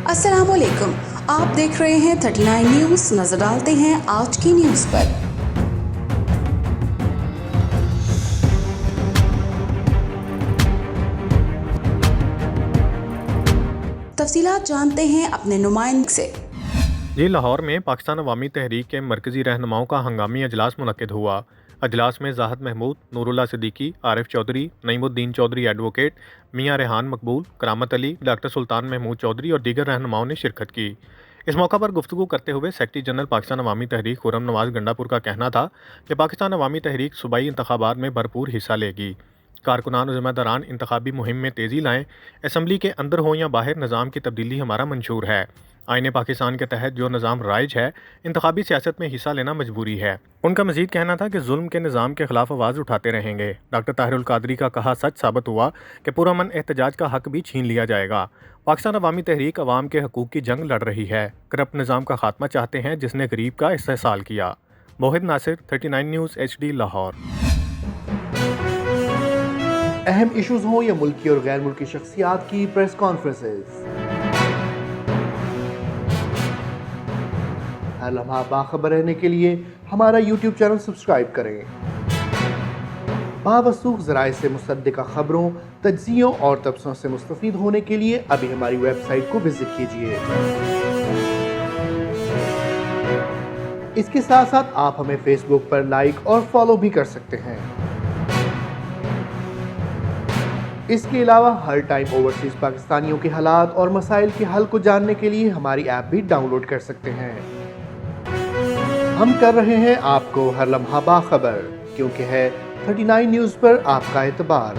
अस्सलाम वालेकुम, आप देख रहे हैं 39 न्यूज़। नजर डालते हैं आज की न्यूज़ पर। तफसीलात जानते हैं अपने नुमाइंदे से। जी लाहौर में पाकिस्तान अवामी तहरीक के मरकज़ी रहनुमाओं का हंगामी अजलास मुनक्किद हुआ। अजलास में ज़ाहिद महमूद, नूरुल्लाह सिद्दीकी, आरिफ चौधरी, नईमुद्दीन चौधरी एडवोकेट, मियां रेहान मकबूल, करामत अली, डॉक्टर सुल्तान महमूद चौधरी और दीगर रहनुमाओं ने शिरकत की। इस मौका पर गुफ्तगू करते हुए सेक्रेटरी जनरल पाकिस्तान अवामी तहरीक खुर्रम नवाज गंडापुर का कहना था कि पाकिस्तान अवामी तहरीक सूबाई इंतखाबात में भरपूर हिस्सा लेगी। कारकुनान और ज़िम्मेदारान इंतखाबी मुहिम में तेज़ी लाएँ। असम्बली के अंदर हो या बाहर निज़ाम की तब्दीली हमारा मंशूर है। आईने पाकिस्तान के तहत जो निज़ाम राइज है, इंतखाबी सियासत में हिस्सा लेना मजबूरी है। उनका मजीद कहना था कि जुल्म के निज़ाम के खिलाफ आवाज़ उठाते रहेंगे। डॉक्टर ताहिरुल कादरी का कहा सच साबित हुआ कि पुरअमन एहतजाज का हक भी छीन लिया जाएगा। पाकिस्तान अवामी तहरीक अवाम के हकूक़ की जंग लड़ रही है। करप्ट निज़ाम का खात्मा चाहते हैं जिसने गरीब का इस्तेहसाल किया। Mohid Nasir, 39 news HD Lahore. अहम इशूज़ हों या मुल्की और गैर मुल्की शख्सियात की प्रेस कॉन्फ्रेंसेस, हर लम्हा बाखबर रहने के लिए हमारा YouTube चैनल सब्सक्राइब करें। बावसूख ज़राए से मुसद्दिक़ा खबरों, तज्ज़ियों और तबसरों से मुस्तफ़ीद होने के लिए अभी हमारी वेबसाइट को विजिट कीजिए। इसके साथ साथ आप हमें फेसबुक पर लाइक और फॉलो भी कर सकते हैं। इसके अलावा हर टाइम ओवरसीज़ पाकिस्तानियों के हालात और मसाइल के हल को जानने के लिए हमारी ऐप भी डाउनलोड कर सकते हैं। हम कर रहे हैं आपको हर लम्हा बाखबर, क्योंकि है 39 न्यूज़ पर आपका एतबार।